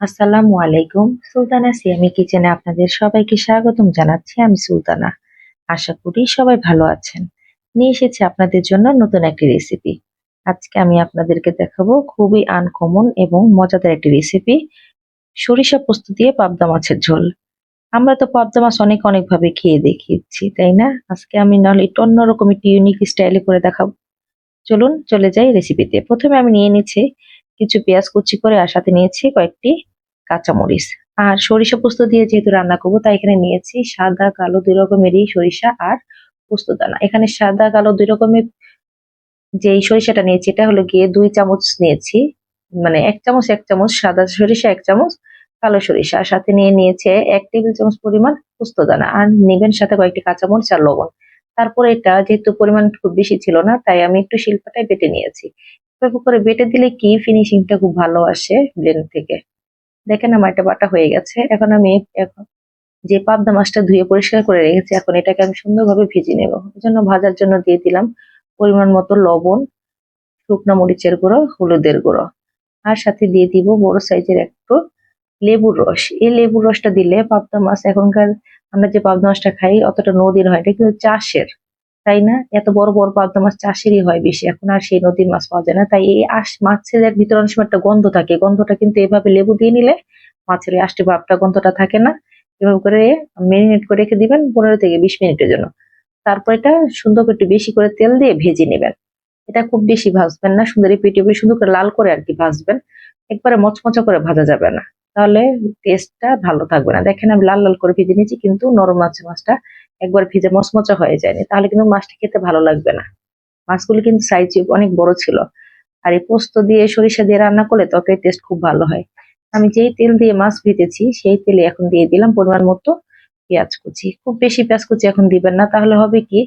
আসসালামু আলাইকুম। সুলতানা সিয়ামি কিচেনে আপনাদের সবাইকে স্বাগতম জানাচ্ছি। আমি সুলতানা। আশা করি সবাই ভালো আছেন। নিয়ে এসেছি আপনাদের জন্য নতুন একটি রেসিপি। আজকে আমি আপনাদেরকে দেখাবো খুবই আনকমন এবং মজাদার একটি রেসিপি। সরিষা পোস্ত দিয়ে পাবদা মাছের ঝোল। আমরা তো পাবদা মাছ অনেক ভাবে খেয়ে দেখিয়েছি, তাই না? আজকে আমি নাহলে একটু অন্যরকম একটি ইউনিক স্টাইলে করে দেখাবো। চলুন চলে যাই রেসিপিতে। প্রথমে আমি নিয়ে নিচ্ছি কিছু পেঁয়াজ কুচি করে, আর সাথে নিয়েছি কয়েকটি কাঁচামরিচ। আর সরিষা পোস্ত দিয়ে যেহেতু রান্না করবো, তাই এখানে নিয়েছি সাদা কালো দুই রকমেরই সরিষা আর পোস্ত দানা। এখানে সাদা কালো দুই রকমের যে এই সরিষাটা নিয়েছি, এটা হলো গিয়ে 2 চামচ নিয়েছি। মানে এক চামচ সাদা সরিষা, 1 চামচ কালো সরিষা, আর সাথে নিয়ে নিয়েছে 1 টেবিল চামচ পরিমাণ পোস্ত দানা, আর নেবেন সাথে কয়েকটি কাঁচামরিচ আর লবণ। তারপরে এটা যেহেতু পরিমাণ খুব বেশি ছিল না, তাই আমি একটু শিলপাটায় বেটে নিয়েছি। এভাবে করে বেটে দিলে কি ফিনিশিংটা খুব ভালো আসে ব্লেন্ড থেকে। দেখেন আমার এটা বাটা হয়ে গেছে। এখন যে পাবদা মাছটা ধুয়ে পরিষ্কার করে রেখেছি, এখন এটাকে আমি সুন্দরভাবে ভেজে নেব। এজন্য ভাজার জন্য দিয়ে দিলাম পরিমাণ মতো লবণ, শুকনো মরিচের গুঁড়ো, হলুদের গুঁড়ো, আর সাথে দিয়ে দিব বড় সাইজের একটু লেবুর রস। এই লেবুর রসটা দিলে পাবদা মাছ এখনকার আমরা যে পাবদা মাছটা খাই অতটা নদীর হয়, এটা কিন্তু চাষের, তাই না? এত বড় বড় পাবদা মাছ চাষেরই হয় বেশি, এখন আর সেই নদীর মাছ পাওয়া যায় না। তাই এই মাছের ভিতরে অনেক সময় একটা গন্ধ থাকে, গন্ধটা কিন্তু এভাবে লেবু দিয়ে নিলে মাছের এই আষ্টে ভাবটা গন্ধটা থাকে না। এভাবে করে মেরিনেট করে রেখে দিবেন 15 থেকে 20 মিনিটের জন্য। তারপর এটা সুন্দর করে একটু বেশি করে তেল দিয়ে ভেজে নেবেন। এটা খুব বেশি ভাজবেন না, সুন্দর পেটে সুন্দর করে লাল করে আর কি ভাজবেন। একবারে মচমচা করে ভাজা যাবে না, তাহলে টেস্টটা ভালো থাকবে না। দেখেন আমি লাল লাল করে ভেজে নিয়েছি, কিন্তু নরম আছে মাছটা, একবার ভেজে মচমচা হয়ে যায়নি, তাহলে কিন্তু মাছটা খেতে ভালো লাগবে না। মাছগুলো কিন্তু সাইজ অনেক বড় ছিল। আর এই পোস্ত দিয়ে সরিষা দিয়ে রান্না করলে তরকারি টেস্ট খুব ভালো হয়। আমি যেই তেল দিয়ে মাছ ভেজেছি সেই তেলে এখন দিয়ে দিলাম পরিমাণ মতো পেঁয়াজ কুচি। খুব বেশি পেঁয়াজ কুচি এখন দিবেন না, তাহলে হবে কি,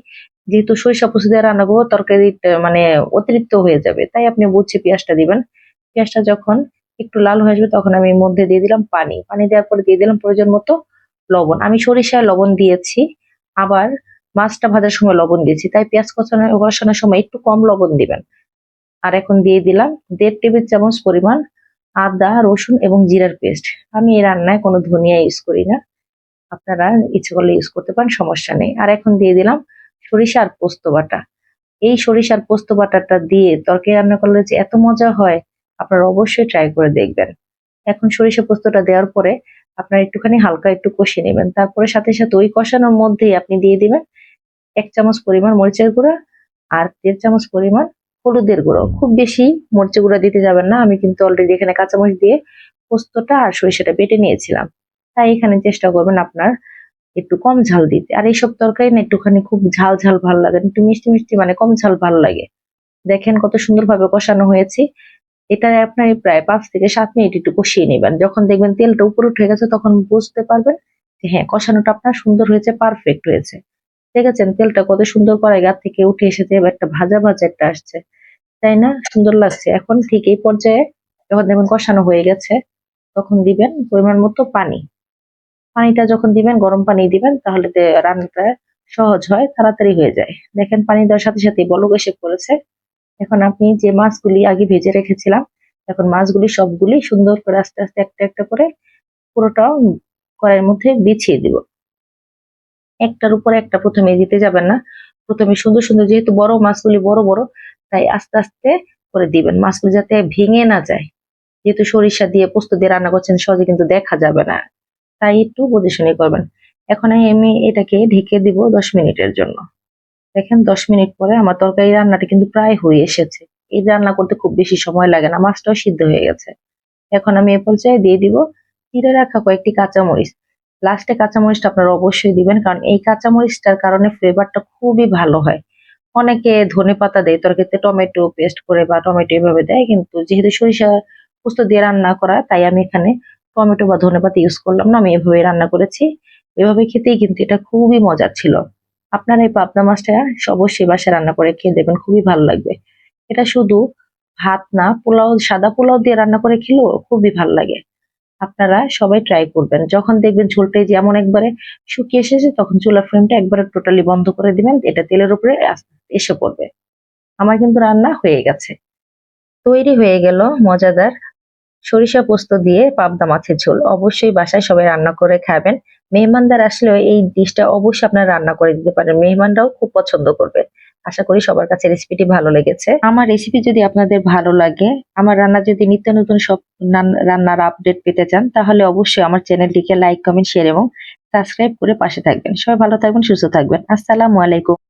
যেহেতু সরিষা পোস্ত দিয়ে রান্না করবো তরকারি মানে অতিরিক্ত হয়ে যাবে, তাই আপনি বুঝে পেঁয়াজটা দিবেন। পেঁয়াজটা যখন একটু লাল হয়ে আসবে, তখন আমি এর মধ্যে দিয়ে দিলাম পানি। পানি দেওয়ার পরে দিয়ে দিলাম প্রয়োজন মতো লবণ। আমি সরিষায় লবণ দিয়েছি, আবার মাছটা ভাজার সময় লবণ দিয়েছি, তাই পেঁয়াজ কষানোর সময় একটু কম লবণ দিবেন। আর এখন দিয়ে দিলাম 1.5 টেবিল চামচ পরিমাণ আদা, রসুন এবং জিরার পেস্ট। আমি এই রান্নায় কোনো ধনিয়া ইউজ করি না, আপনারা ইচ্ছে করলে ইউজ করতে পারেন, সমস্যা নেই। আর এখন দিয়ে দিলাম সরিষা আর পোস্ত বাটা। এই সরিষার পোস্ত বাটাটা দিয়ে তরকারি রান্না করলে যে এত মজা হয়, আপনারা অবশ্যই ট্রাই করে দেখবেন। এখন সরিষা পোস্তটা দেওয়ার পরে আপনারা একটুখানি হালকা একটু কষিয়ে নেবেন। তারপরে সাথে সাথে ওই কষানোর মধ্যেই আপনি দিয়ে দিবেন 1 চামচ পরিমাণ মরিচের গুঁড়া, আর 1.5 চামচ পরিমাণ হলুদের গুঁড়ো। খুব বেশি মরিচের গুঁড়া দিতে যাবেন না, আমি কিন্তু অলরেডি এখানে কাঁচামরিচ দিয়ে পোস্তটা আর সরিষাটা বেটে নিয়েছিলাম। তাই এখানে চেষ্টা করবেন আপনার একটু কম ঝাল দিতে। আর এইসব তরকারি না একটুখানি খুব ঝাল ঝাল ভালো লাগে না, একটু মিষ্টি মিষ্টি মানে কম ঝাল ভালো লাগে। দেখেন কত সুন্দরভাবে কষানো হয়েছে। এটা আপনার প্রায় 5 থেকে 7 মিনিট একটু কষিয়ে নেবেন। যখন দেখবেন তেলটা উপরে উঠে গেছে, তখন বুঝতে পারবেন যে হ্যাঁ, কষানোটা আপনার সুন্দর হয়েছে, পারফেক্ট হয়েছে। দেখেছেন তেলটা কত সুন্দর করে গা থেকে উঠে এসেছে, এবার একটা ভাজা ভাজা একটা আসছে, তাই না? সুন্দর লাগছে। এখন ঠিক এই পর্যায়ে যখন দেখবেন কষানো হয়ে গেছে, তখন দিবেন পরিমাণ মতো পানি। পানিটা যখন দিবেন গরম পানি দিবেন, তাহলে রান্নাটা সহজ হয়, তাড়াতাড়ি হয়ে যায়। দেখেন পানি দেওয়ার সাথে সাথে বলক এসে পড়েছে। এখন আপনি যে মাছগুলি আগে ভেজে রেখেছিলাম, এখন মাছগুলি সবগুলি সুন্দর করে আস্তে আস্তে একটা একটা করে পুরোটা কড়াইয়ের মধ্যে বিছিয়ে দিব। একটার উপরে একটা প্রথমে দিতে যাবেন না। প্রথমে সুন্দর সুন্দর, যেহেতু বড় মাছগুলি বড় বড়, তাই আস্তে আস্তে করে দিবেন, মাছগুলি যাতে ভেঙে না যায়। যেহেতু সরিষা দিয়ে পোস্ত দিয়ে রান্না করছেন, সহজে কিন্তু দেখা যাবে না, তাই একটু বুঝে শুনে করবেন। এখন আমি এটাকে ঢেকে দিব 10 মিনিটের জন্য। দেখেন 10 মিনিট পরে আমার তরকারি রান্নাটা কিন্তু প্রায় হয়ে এসেছে। এই রান্না করতে খুব বেশি সময় লাগে না, মাছটাও সিদ্ধ হয়ে গেছে। এখন আমি এ পর্যায়ে দিয়ে দিব চিড়ে রাখা কয়েকটি কাঁচামরিচ। লাস্টে কাঁচামরিচটা আপনারা অবশ্যই দিবেন, কারণ এই কাঁচামরিচটার কারণে ফ্লেভারটা খুবই ভালো হয়। অনেকে ধনেপাতা দেয় তরকারিতে, টমেটো পেস্ট করে বা টমেটো এভাবে দেয়, কিন্তু যেহেতু সরিষা পোস্ত দিয়ে রান্না করা, তাই আমি এখানে টমেটো বা ধনেপাতা ইউজ করলাম না, আমি এভাবে রান্না করেছি। এভাবে খেতেই কিন্তু এটা খুবই মজার ছিল। আপনারা এই পাবদা মাছটা অবশ্যই বাসায় রান্না করে খেয়ে দেখবেন, খুবই ভালো লাগবে। এটা শুধু ভাত না, পোলাও, সাদা পোলাও দিয়ে রান্না করে খেলেও খুবই ভালো লাগে। আপনারা সবাই ট্রাই করবেন। যখন দেখবেন ঝোলটা এই যে এমন একবারে শুকিয়ে এসেছে, তখন চুলার ফ্লেমটা একবারে টোটালি বন্ধ করে দিবেন, এটা তেলের উপরে আস্তে আস্তে এসে পড়বে। আমার কিন্তু রান্না হয়ে গেছে, তৈরি হয়ে গেল মজাদার সরিষা পোস্ত দিয়ে পাবদা মাছের ঝোল অবশ্যই বাসায় সবাই রান্না করে খাবেন। মেহমানদার আসলেও এই ডিশটা অবশ্যই আপনারা রান্না করে দিতে পারেন। মেহমানরাও খুব পছন্দ করবে। আশা করি সবার কাছে রেসিপিটি ভালো লেগেছে। আমার রেসিপি যদি আপনাদের ভালো লাগে, আমার রান্না যদি নিত্য নতুন সব রান্নার আপডেট পেতে চান, তাহলে অবশ্যই আমার চ্যানেলটিকে লাইক, কমেন্ট, শেয়ার এবং সাবস্ক্রাইব করে পাশে থাকবেন। সবাই ভালো থাকবেন, সুস্থ থাকবেন। আসসালামু আলাইকুম।